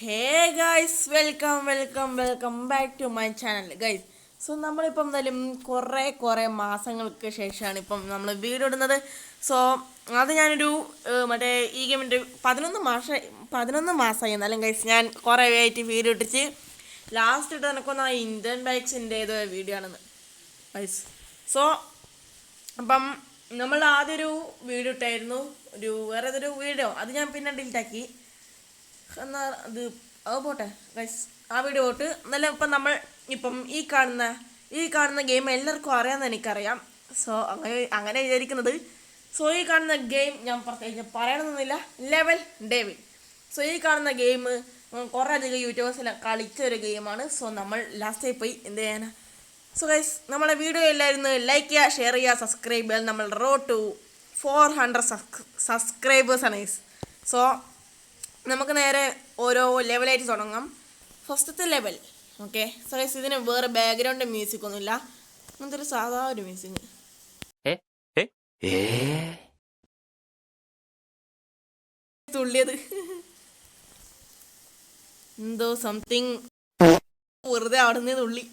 Hey guys, welcome back to my channel guys. So നമ്മളിപ്പം എന്തായാലും കുറേ മാസങ്ങൾക്ക് ശേഷമാണ് ഇപ്പം നമ്മൾ വീഡിയോ ഇടുന്നത്. സോ അത് ഞാനൊരു മറ്റേ ഈ ഗെയിമിൻ്റെ 11 മാസമായി. എന്നാലും ഗൈസ് ഞാൻ കുറേ ആയിട്ട് വീഡിയോ ഇട്ടിച്ച് ലാസ്റ്റ് ഇട്ട് എനിക്കൊന്ന് ഇന്ത്യൻ ബൈക്സിൻ്റെ ഏതോ വീഡിയോ ആണെന്ന് ഗൈസ്. സോ അപ്പം നമ്മൾ ആദ്യമൊരു വീഡിയോ ഇട്ടായിരുന്നു, വേറെ ഏതൊരു വീഡിയോ, അത് ഞാൻ പിന്നെ ഡിലീറ്റാക്കി. എന്നാൽ അത് പോട്ടെ ഗൈസ്, ആ വീഡിയോ പോട്ട്. എന്നാലും ഇപ്പം നമ്മൾ ഈ കാണുന്ന ഗെയിം എല്ലാവർക്കും അറിയാമെന്ന് എനിക്കറിയാം. സോ അങ്ങനെ വിചാരിക്കുന്നത്. സോ ഈ കാണുന്ന ഗെയിം ഞാൻ പ്രത്യേകിച്ച് പറയണമെന്നില്ല, ലെവൽ ഡേവിഡ്. സോ ഈ കാണുന്ന ഗെയിം കുറേ അധികം യൂട്യൂബേഴ്സെല്ലാം കളിച്ച ഒരു ഗെയിമാണ്. സോ നമ്മൾ ലാസ്റ്റായി പോയി എന്ത് ചെയ്യാനാ. സോ ഗൈസ്, നമ്മളെ വീഡിയോ എല്ലാവരും ലൈക്ക് ചെയ്യുക, ഷെയർ ചെയ്യുക, സബ്സ്ക്രൈബ് ചെയ്യുക. നമ്മൾ റോഡ് ടു 400 സബ്സ്ക്രൈബേഴ്സാണ് ഗൈസ്. സോ നമുക്ക് നേരെ ഓരോ ലെവലായിട്ട് തുടങ്ങാം. ഫസ്റ്റത്തെ ലെവൽ, ഓക്കെ. സോ ഗൈസ്, ഇതിന് വേറെ ബാക്ക്ഗ്രൗണ്ട് മ്യൂസിക് ഒന്നുമില്ല, അങ്ങനത്തെ ഒരു സാധാ ഒരു മ്യൂസിക്. തുള്ളിയത് എന്തോ സംതിങ് വെറുതെ അവിടുന്ന് തുള്ളി.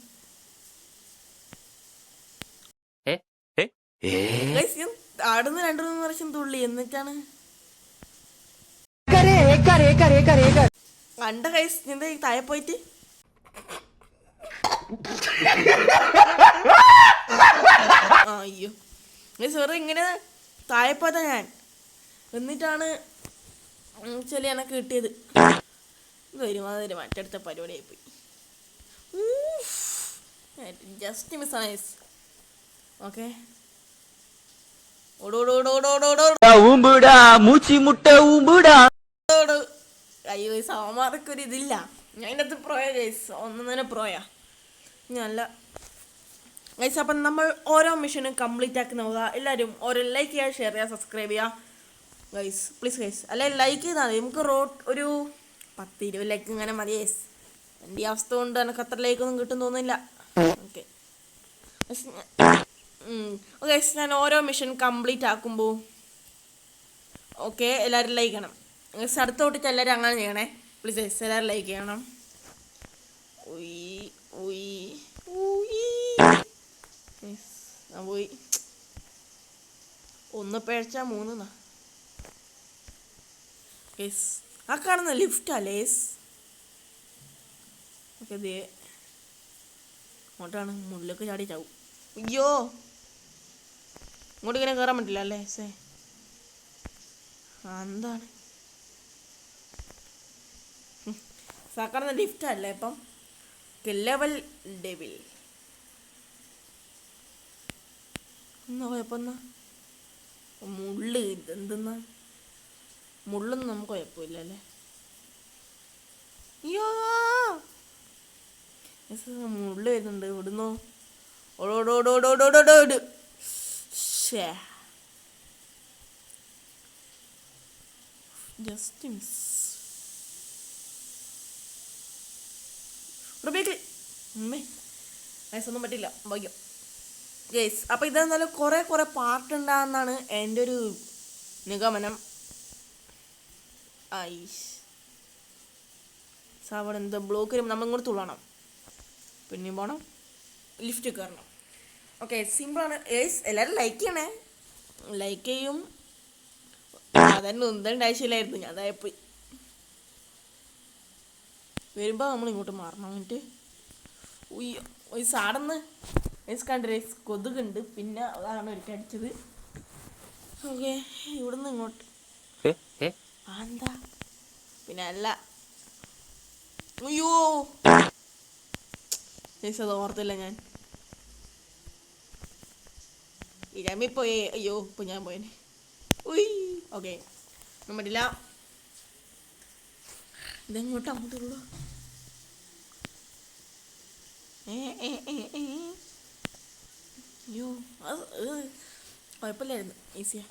അവിടുന്ന് 2-3 വർഷം തുള്ളി, എന്നിട്ടാണ് കണ്ട കൈസ് നിന്റെ താഴെ പോയിട്ട് അയ്യോ സോറി, ഇങ്ങനെ താഴെ പോയതാ ഞാൻ. എന്നിട്ടാണ് ചെല്ലി എനക്ക് കിട്ടിയത്. ഒരുമാതിരി മറ്റടുത്ത പരിപാടിയായി പോയി. Just മിസ്സാണ് guys. ഓക്കെ, അയ്യോ സാമാർക്ക് ഒരു ഇതില്ല. ഞാൻ അതിൻ്റെ അകത്ത് പ്രോയാ ഗൈസ്, ഒന്നും തന്നെ പ്രോയാ ഞാനല്ല ഗൈസ്. അപ്പം നമ്മൾ ഓരോ മിഷനും കംപ്ലീറ്റ് ആക്കി നോക്കുക. എല്ലാവരും ഓരോ ലൈക്ക് ചെയ്യുക, ഷെയർ ചെയ്യുക, സബ്സ്ക്രൈബ് ചെയ്യുക ഗൈസ്, പ്ലീസ് ഗൈസ്. അല്ലെ ലൈക്ക് ചെയ്താൽ മതി, നമുക്ക് ഒരു 10-20 ലൈക്ക് ഇങ്ങനെ മതി ഗൈസ്. എൻ്റെ ഈ അവസ്ഥ കൊണ്ട് എനിക്ക് അത്ര ലൈക്കൊന്നും കിട്ടും തോന്നുന്നില്ല. ഓക്കെ ഓക്കെ, ഞാൻ ഓരോ മിഷൻ കംപ്ലീറ്റ് ആക്കുമ്പോൾ ഓക്കെ എല്ലാവരും ലൈക്ക് ചെയ്യണം ഗൈസ്. അടുത്ത തൊട്ടിട്ട് എല്ലാവരും അങ്ങനെ ചെയ്യണേ പ്ലീസ് ഗൈസ്. എല്ലാവരും ലൈക്ക് ചെയ്യണം. ഞാൻ പോയി 1 പിഴച്ച 3 ഗൈസ്. ആ കാണുന്ന ലിഫ്റ്റാ ലേസ്. ഓക്കെ, ദേ അങ്ങോട്ടാണ്, മുള്ളിലൊക്കെ ചാടി ചാവും. അയ്യോ, ഇങ്ങോട്ട് ഇങ്ങനെ കയറാൻ പറ്റില്ല അല്ലേ? എന്താണ് സാക്കാടുന്ന ലിഫ്റ്റ് അല്ലേ ഇപ്പം? ലെവൽ ഡെവിൽ എന്നാ കുഴപ്പമെന്നാ മുള്ള് എന്തെന്നാ മുള്ളൊന്നും നമുക്ക് കുഴപ്പമില്ല അല്ലേ? അയ്യോ മുള്ള് വരുന്നുണ്ട് ഇവിടുന്നോ. ഓടോടോടോടോടോടോട്. Just miss. ഒന്നും പറ്റില്ല, ഭാഗ്യം ഗൈസ്. അപ്പം ഇതെന്നാലും കുറേ പാർട്ട് ഉണ്ടാകുന്നാണ് എൻ്റെ ഒരു നിഗമനം. അവിടെ എന്താ ബ്ലോക്ക് വരുമ്പോൾ നമ്മൾ ഇങ്ങോട്ട് തുള്ളണം, പിന്നെയും പോകണം, ലിഫ്റ്റ് കയറണം. ഓക്കെ, സിമ്പിളാണ് ഗൈസ്. എല്ലാവരും ലൈക്ക് ചെയ്യണേ, ലൈക്ക് ചെയ്യും. അതന്നെ ഒന്നും ആവശ്യമില്ലായിരുന്നു, ഞാൻ അതായപ്പോയി. വരുമ്പോൾ നമ്മൾ ഇങ്ങോട്ട് മാറണം. എന്നിട്ട് ഒരു സാടന്ന് കണ്ട് കൊതുകുണ്ട്, പിന്നെ അതാണ് ഒരിക്കൽ അടിച്ചത്. ഓക്കെ, ഇവിടുന്ന് ഇങ്ങോട്ട് എന്താ പിന്നെ അല്ല. അയ്യോ അത് ഓർത്തില്ല ഞാൻ. ഇരമ്മിപ്പോയേ. അയ്യോ, ഇപ്പം ഞാൻ പോയേനെ. ഓക്കെ, ഒന്നും പറ്റില്ല. ഇതെങ്ങോട്ട് അങ്ങോട്ടുള്ളൂ. അയ്യോ, അത് കുഴപ്പമില്ലായിരുന്നു, ഈസിയാ.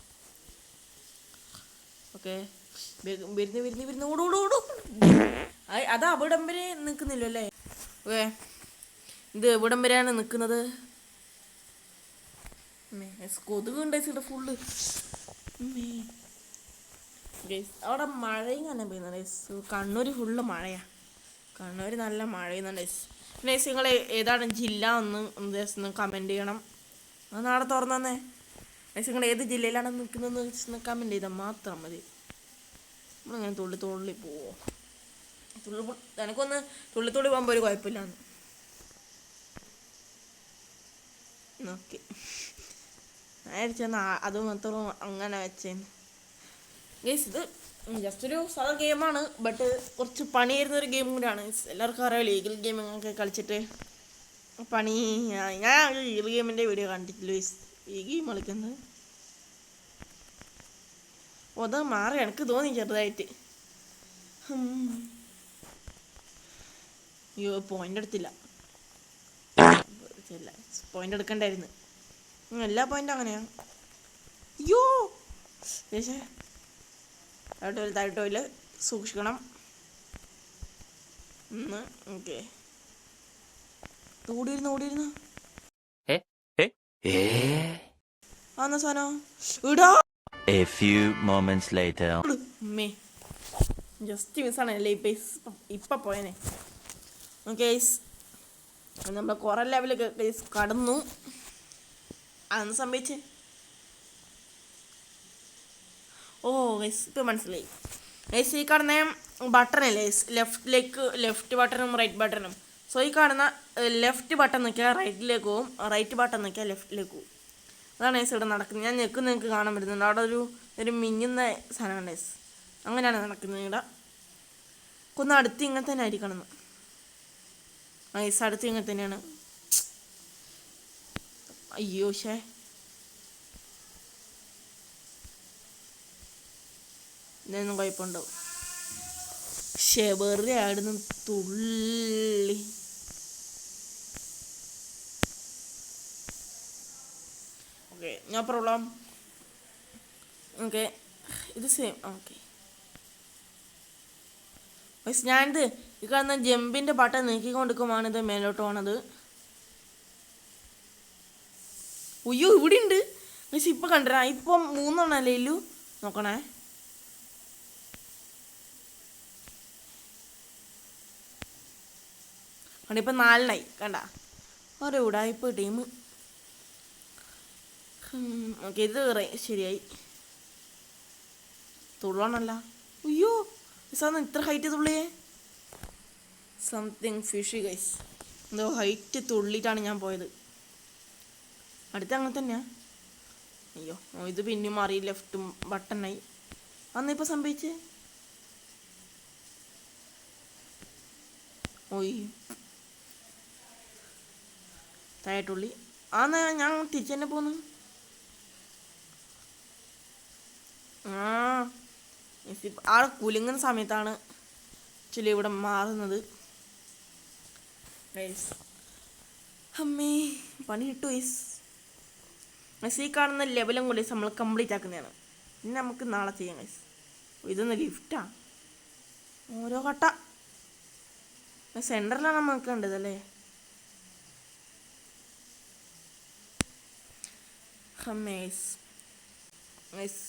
ഓക്കെ, വരുന്ന ഓടോടോടും. അത് അവിടം വരെ നിൽക്കുന്നില്ല അല്ലേ? ഓക്കെ, ഇത് എവിടം വരെയാണ് നിൽക്കുന്നത്? കൊതുക് ഉണ്ടായിട്ട് ഫുള്ള്. ഗൈസ് അവിടെ മഴയും തന്നെ പെയ്യുന്നുണ്ട് ഗൈസ്. കണ്ണൂർ ഫുള്ള് മഴയാണ്. കണ്ണൂർ നല്ല മഴ പെയ്യുന്നുണ്ട് ഗൈസ്. പിന്നെ ഗൈസ് നിങ്ങൾ ഏതാണ് ജില്ല ഒന്ന് കമൻറ്റ് ചെയ്യണം. അത് നാളെ തുറന്നേ ഗൈസ്. നിങ്ങൾ ഏത് ജില്ലയിലാണ് നിൽക്കുന്നതെന്ന് കമൻറ്റ് ചെയ്താൽ മാത്രം മതി. നമ്മളിങ്ങനെ തുള്ളി പോവോ? എനക്കൊന്ന് തുള്ളി പോകുമ്പോൾ ഒരു കുഴപ്പമില്ലാന്ന്. ഓക്കെ, ഞാൻ അത് മാത്രം അങ്ങനെ വെച്ചേന്ന് ഗൈസ്. ഇത് ജസ്റ്റ് ഒരു സാധാ ഗെയിമാണ്, ബട്ട് കുറച്ച് പണിയായിരുന്നൊരു ഗെയിം കൂടിയാണ്. എല്ലാവർക്കും അറിയാം ലീഗൽ ഗെയിമിങ്ങൊക്കെ കളിച്ചിട്ട് പണി. ഞാൻ ലീഗൽ ഗെയിമിൻ്റെ വീഡിയോ കണ്ടിട്ടില്ല ഗൈസ്. ഈ ഗെയിം കളിക്കുന്നത് അത് മാറി എനിക്ക് തോന്നി ചെറുതായിട്ട്. അയ്യോ, പോയിന്റ് എടുത്തില്ല. പോയിന്റ് എടുക്കണ്ടായിരുന്നു. എല്ലാ പോയിന്റും അങ്ങനെയാണ്. അയ്യോ ചേച്ചേ, താഴോയില് സൂക്ഷിക്കണം. ഓക്കെ, ഓടിയിരുന്നു ആന്ന സാധനം ഇടാ. A few moments later. Just മിസ്സാണല്ലേ ഇപ്പൊ പോയനെ. ഓക്കെ, നമ്മൾ കുറെ ലെവലൊക്കെ കടന്നു. അതൊന്നും സംഭവിച്ചേ. ഓ ഗൈസ്, ഇപ്പം മനസ്സിലായി ഗൈസ്. ഈ കാണുന്ന ബട്ടണല്ലേ ലെഫ്റ്റ് ബട്ടണും റൈറ്റ് ബട്ടണും. സോ ഈ കാണുന്ന ലെഫ്റ്റ് ബട്ടൺ നോക്കിയാൽ റൈറ്റിലേക്ക് പോവും, റൈറ്റ് ബട്ടൺ നോക്കിയാൽ ലെഫ്റ്റിലേക്ക് പോവും. അതാണ് ഗൈസ് ഇവിടെ നടക്കുന്നത്. ഞാൻ ഞെക്കുന്ന നിങ്ങൾക്ക് കാണാൻ പറ്റുന്നുണ്ട്. അവിടെ ഒരു മിന്നുന്ന സാധനമാണ് ഗൈസ്. അങ്ങനെയാണ് നടക്കുന്നത് ഇവിടെ. ഒന്ന് അടുത്ത് ഇങ്ങനെ തന്നെ ആയിരിക്കണം. ഗൈസ് അടുത്ത് ഇങ്ങനെ തന്നെയാണ്. അയ്യോ ഷേ, ഇതൊന്നും കുഴപ്പമുണ്ടാവും. വെറുതെ ആടുന്നു തുള്ളി. Okay, no problem. ഓക്കെ, ഇത് സെയിം. ഓക്കെ പക്ഷെ ഞാനിത് ഈ കാണുന്ന ജമ്പിൻ്റെ ബട്ടൺ നീക്കിക്കൊണ്ടിരിക്കുമാണ് ഇത് മേലോട്ട് പോണത്. ഉയ്യോ, ഇവിടെ ഉണ്ട് പക്ഷെ ഇപ്പം കണ്ടരാ. ഇപ്പം 3 ഇല്ലു. നോക്കണേ, കണ്ട ഇപ്പം 4 കണ്ട. ഒരു ഉടായിപ്പ് ടീം. ഓക്കെ, ഇത് ശരിയായി. തുള്ളണല്ല. അയ്യോ സാധനം ഇത്ര ഹൈറ്റ് തുള്ളിയേ. Something fishy guys. എന്തോ ഹൈറ്റ് തുള്ളിയിട്ടാണ് ഞാൻ പോയത്. അടുത്ത അങ്ങനെ തന്നെയാ. അയ്യോ, ഇത് പിന്നെയും മാറി ലെഫ്റ്റും ബട്ടണായി. അന്നിപ്പോൾ സംഭവിച്ചേ. ഓയ് താഴെട്ടുള്ളി. ആന്നാ ഞാൻ തിരിച്ചു തന്നെ പോന്നു. ആ കുലുങ്ങുന്ന സമയത്താണ് ആക്ച്വലി ഇവിടെ മാറുന്നത്. അമ്മേ, പണി കിട്ടു ഗൈസ്. ഈ കാണുന്ന ലെവലും കൂടി നമ്മൾ കംപ്ലീറ്റ് ആക്കുന്നതാണ്. പിന്നെ നമുക്ക് നാളെ ചെയ്യാം ഗൈസ്. ഇതൊന്ന് ലിഫ്റ്റാ. ഓരോ കട്ട സെൻറ്ററിലാണ് നമ്മൾ നിൽക്കേണ്ടതല്ലേ. അമ്മേസ് ഗൈസ്,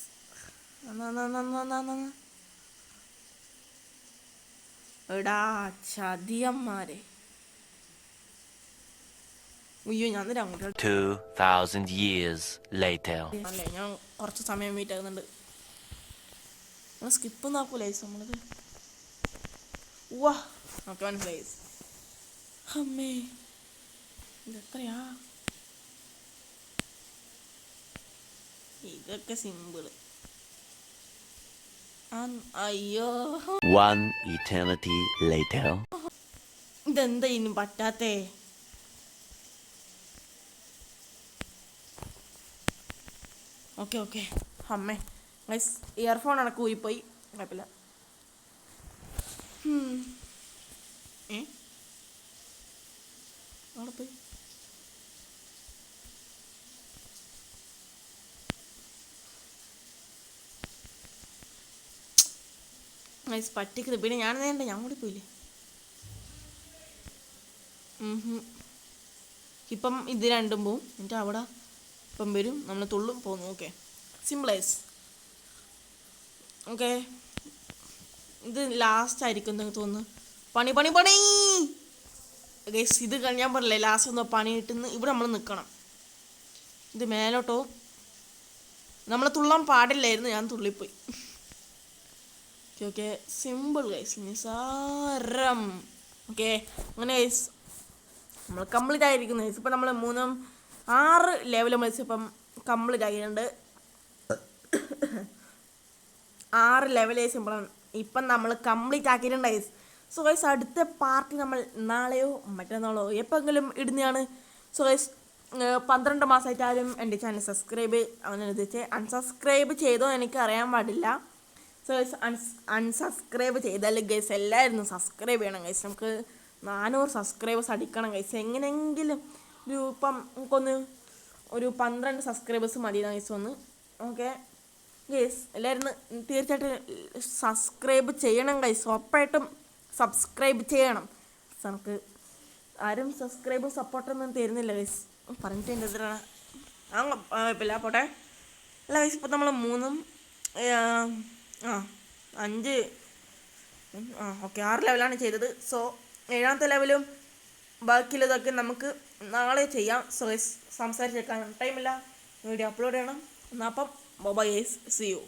എടാ ചതിയന്മാരെ. അയ്യോ, ഞാൻ 2000 years later. അല്ലേ, ഞാൻ കുറച്ച് സമയം വെയിറ്റ് ആകുന്നുണ്ട്. നമ്മൾ സ്കിപ്പ് നോക്കൂല നമ്മളിത്. വാ, നമുക്ക് മനസ്സിലായി. അമ്മേ, ഇതെത്രയാ? ഇതൊക്കെ സിമ്പിള്. അയ്യോ, 1 eternity later. ഇതെന്താ ഇനി പറ്റാത്തേ? ഓക്കെ അമ്മേ ഗൈസ്, ഇയർഫോൺ അടക്കം ഊരിപ്പോയി. കുഴപ്പമില്ല. അവിടെ പോയി. ഗൈസ് പറ്റിക്കുന്നത്. പിന്നെ ഞാൻ നേരണ്ട ഞാൻ കൂടി പോയില്ലേ. ഇപ്പം ഇത് രണ്ടും പോവും. എന്നിട്ട് അവിടെ ഇപ്പം വരും, നമ്മൾ തുള്ളും പോകുന്നു. ഓക്കെ, സിമ്പിളൈസ്. ഓക്കെ, ഇത് ലാസ്റ്റ് ആയിരിക്കും എന്ന് തോന്നുന്നു. പണി പണി പണി ഗൈസ്, ഇത് ഞാൻ പറഞ്ഞില്ലേ ലാസ്റ്റ് ഒന്ന് പണി കിട്ടുന്ന ഇവിടെ നമ്മൾ നിൽക്കണം. ഇത് മേലോട്ടോ നമ്മൾ തുള്ളാൻ പാടില്ലായിരുന്നു, ഞാൻ തുള്ളിപ്പോയി. ഓക്കെ ഓക്കെ, സിമ്പിൾ ഗൈസ്, നിസാരം. ഓക്കെ, അങ്ങനെ ഗൈസ് നമ്മൾ കംപ്ലീറ്റ് ആയിരിക്കുന്നു ഗൈസ്. ഇപ്പം നമ്മൾ 6 ലെവൽ മത്സ്യം ഇപ്പം കംപ്ലീറ്റ് ആക്കിയിട്ടുണ്ട്. 6 ലെവലേഴ്സ് ഇപ്പം നമ്മൾ കംപ്ലീറ്റ് ആക്കിയിട്ടുണ്ട് ഗൈസ്. സോ ഗൈസ് അടുത്ത പാർട്ടി നമ്മൾ നാളെയോ മറ്റന്നാളോ എപ്പോഴെങ്കിലും ഇടുന്നതാണ്. സോ ഗൈസ് 12 മാസമായിട്ടാലും എൻ്റെ ചാനൽ സബ്സ്ക്രൈബ് അങ്ങനെ ഉദ്ദേശിച്ച് അൺസബ്സ്ക്രൈബ് ചെയ്തോ എനിക്ക് അറിയാൻ പാടില്ല. സോ ഗൈസ് അൺസബ്സ്ക്രൈബ് ചെയ്താൽ ഗൈസ് എല്ലാവരും സബ്സ്ക്രൈബ് ചെയ്യണം ഗൈസ്. നമുക്ക് 400 സബ്സ്ക്രൈബേഴ്സ് അടിക്കണം ഗൈസ്. എങ്ങനെയെങ്കിലും ഇപ്പം നമുക്കൊന്ന് ഒരു 12 സബ്സ്ക്രൈബേഴ്സ് മതി ഗൈസ് ഒന്ന്. ഓക്കെ ഗൈസ്, എല്ലാവരും തീർച്ചയായിട്ടും സബ്സ്ക്രൈബ് ചെയ്യണം ഗൈസ്. ഉറപ്പായിട്ടും സബ്സ്ക്രൈബ് ചെയ്യണം. നമുക്ക് ആരും സബ്സ്ക്രൈബും സപ്പോർട്ടൊന്നും തരുന്നില്ല ഗൈസ്. പറഞ്ഞിട്ട് എൻ്റെ എതിരാണ് കുഴപ്പമില്ല, പോട്ടെ. അല്ല ഗൈസ്, ഇപ്പം നമ്മൾ 3 5 ഓക്കെ 6 ലെവലാണ് ചെയ്തത്. സോ 7ാമത്തെ ലെവലും ബാക്കിയുള്ളതൊക്കെ നമുക്ക് നാളെ ചെയ്യാം. സോ ഗൈസ് സംസാരിച്ചേക്കാൻ ടൈമില്ല, വീഡിയോ അപ്ലോഡ് ചെയ്യണം. എന്നാൽ അപ്പം ബൈ ഗൈസ്, സീ യു.